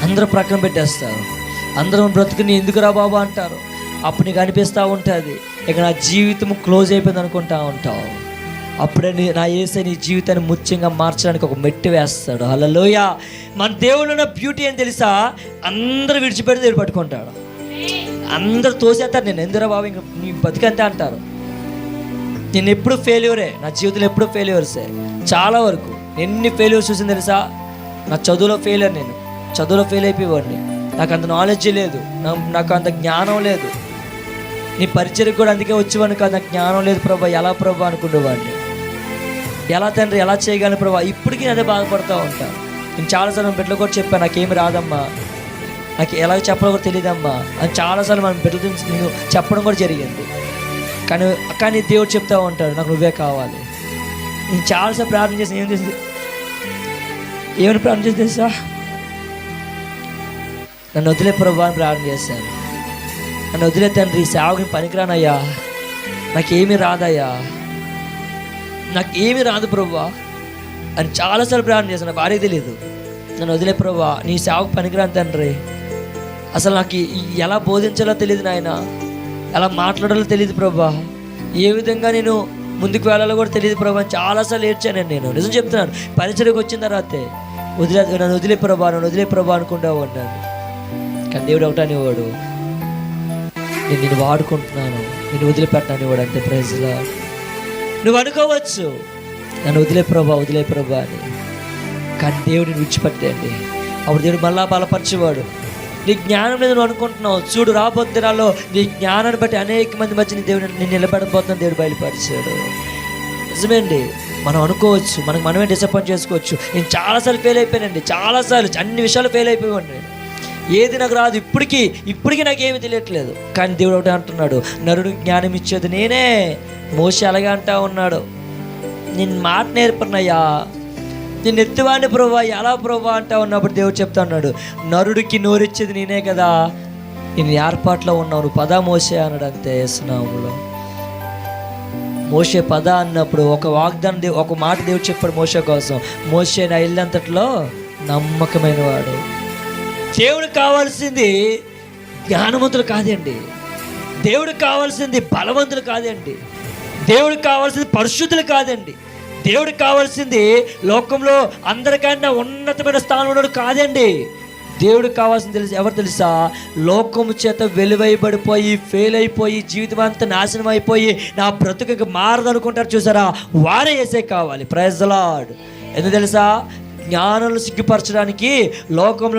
అందరూ ప్రక్కన పెట్టేస్తారు. అందరం బ్రతుకుని ఎందుకురా బాబా అంటారు. అప్పుడు నీకు అనిపిస్తూ ఉంటుంది, ఇక నా జీవితం క్లోజ్ అయిపోయింది అనుకుంటా ఉంటావు. అప్పుడే నా యేసయ్య నీ జీవితాన్ని ముఖ్యంగా మార్చడానికి ఒక మెట్టు వేస్తాడు. హల్లెలూయా. మన దేవుడు ఉన్న బ్యూటీ అని తెలుసా? అందరూ విడిచిపెడితే దేవుడు పట్టుకుంటాడు. అందరూ తోసేస్తారు, నేను ఎందుకురా బాబు ఇంక నీ బతికంతే అంటారు. నేను ఎప్పుడు ఫెయిల్యూరే, నా జీవితంలో ఎప్పుడు ఫెయిల్యూర్సే. చాలా వరకు ఎన్ని ఫెయిల్యూర్స్ చూసింది తెలుసా? నా చదువులో ఫెయిల్యూర్, నేను చదువులో ఫెయిల్ అయిపోయేవాడిని. నాకు అంత నాలెడ్జ్ లేదు, నాకు అంత జ్ఞానం లేదు. నీ పరిచయకు కూడా అందుకే వచ్చేవాడిని కాదు, నాకు జ్ఞానం లేదు ప్రభా. ఎలా ప్రభా అనుకునేవాడిని, ఎలా తండ్రి ఎలా చేయగలను ప్రభా. ఇప్పటికీ అదే బాధపడుతూ ఉంటాను. నేను చాలాసార్లు మన బిడ్డలు కూడా చెప్పాను, నాకేమి రాదమ్మా, నాకు ఎలా చెప్పడం కూడా తెలియదమ్మా అని చాలాసార్లు మన బిడ్డలు నేను చెప్పడం కూడా జరిగింది. కానీ దేవుడు చెప్తా ఉంటాడు, నాకు నువ్వే కావాలి. నేను చాలాసార్లు ప్రార్థన చేసి ఏమని ప్రార్థన చేసి తెలుసా? నన్ను వదిలే ప్రభా అని ప్రార్థన చేశాను. నన్ను వదిలే తండ్రి, సేవకుని పనికిరానయ్యా, నాకేమీ రాదయ్యా, నాకేమీ రాదు ప్రభా అని చాలాసార్లు ప్రార్థన చేశాను. నా భార్య తెలియదు, నన్ను వదిలే ప్రభా, నీ సేవకు పనికిరాను తండ్రి, అసలు నాకు ఎలా బోధించాలో తెలియదు నాయన, ఎలా మాట్లాడాలో తెలియదు ప్రభా, ఏ విధంగా నేను ముందుకు వెళ్ళాలో కూడా తెలియదు ప్రభా అని చాలాసార్లు ఏడ్చాను. నేను నిజం చెప్తున్నాను. పరిచయకు వచ్చిన తర్వాతే నన్ను వదిలే ప్రభా, నన్ను వదిలే ప్రభా అనుకుంటా ఉన్నాను. కానీ దేవుడు ఒకటనేవాడు, నేను నిన్ను వాడుకుంటున్నాను, నేను వదిలిపెట్టనివాడు. అంటే ప్రైజ్ లార్డ్. నువ్వు అనుకోవచ్చు నన్ను వదిలే ప్రభా అని, కానీ దేవుడిని విడిచిపెట్టండి. అప్పుడు దేవుడు మళ్ళా బలపరిచేవాడు. నీ జ్ఞానం లేదు నువ్వు అనుకుంటున్నావు, చూడు రాబోతున్న దినాల్లో నీ జ్ఞానాన్ని బట్టి అనేక మంది మధ్య నేను నిలబడబోతున్నా దేవుడు బయలుపరిచాడు. నిజమేండి, మనం అనుకోవచ్చు, మనమే డిసప్పాయింట్ చేసుకోవచ్చు. నేను చాలాసార్లు ఫెయిల్ అయిపోయానండి, చాలాసార్లు అన్ని విషయాలు ఫెయిల్ అయిపోయాను. నేను ఏది నాకు రాదు, ఇప్పటికీ నాకేమీ తెలియట్లేదు. కానీ దేవుడు ఒకటి అంటున్నాడు, నరుడు జ్ఞానం ఇచ్చేది నేనే. మోషే అలాగే అంటా ఉన్నాడు, నేను మాట నేర్పనయ్యా, నేను ఎత్తువాడిని ప్రభా, ఎలా ప్రభా అంటా ఉన్నప్పుడు దేవుడు చెప్తా ఉన్నాడు, నరుడికి నోరిచ్చేది నేనే కదా, నేను ఏర్పాట్లో ఉన్నావు, నువ్వు పద మోసే అన్నాడు. అంతే యేసునామములో. మోషే పద అన్నప్పుడు ఒక వాగ్దానం ఒక మాట దేవుడు చెప్పాడు మోషే కోసం. మోషే నా ఇల్లంతట్లో నమ్మకమైన వాడు. దేవుడికి కావాల్సింది జ్ఞానవంతులు కాదండి, దేవుడికి కావాల్సింది బలవంతులు కాదండి, దేవుడికి కావాల్సింది పరిశుద్ధులు కాదండి, దేవుడికి కావాల్సింది లోకంలో అందరికన్నా ఉన్నతమైన స్థానంలో ఉన్నాడు కాదండి. దేవుడికి కావాల్సింది ఎవరు తెలుసా? లోకము చేత వెలువైబడిపోయి ఫెయిల్ అయిపోయి జీవితం అంతా నాశనం అయిపోయి నా బ్రతుకు మారదనుకుంటారు చూసారా, వారే యేసే కావాలి. Praise the Lord. ఎందుకు తెలుసా? జ్ఞానాలను సిగ్గుపరచడానికి లోకంలో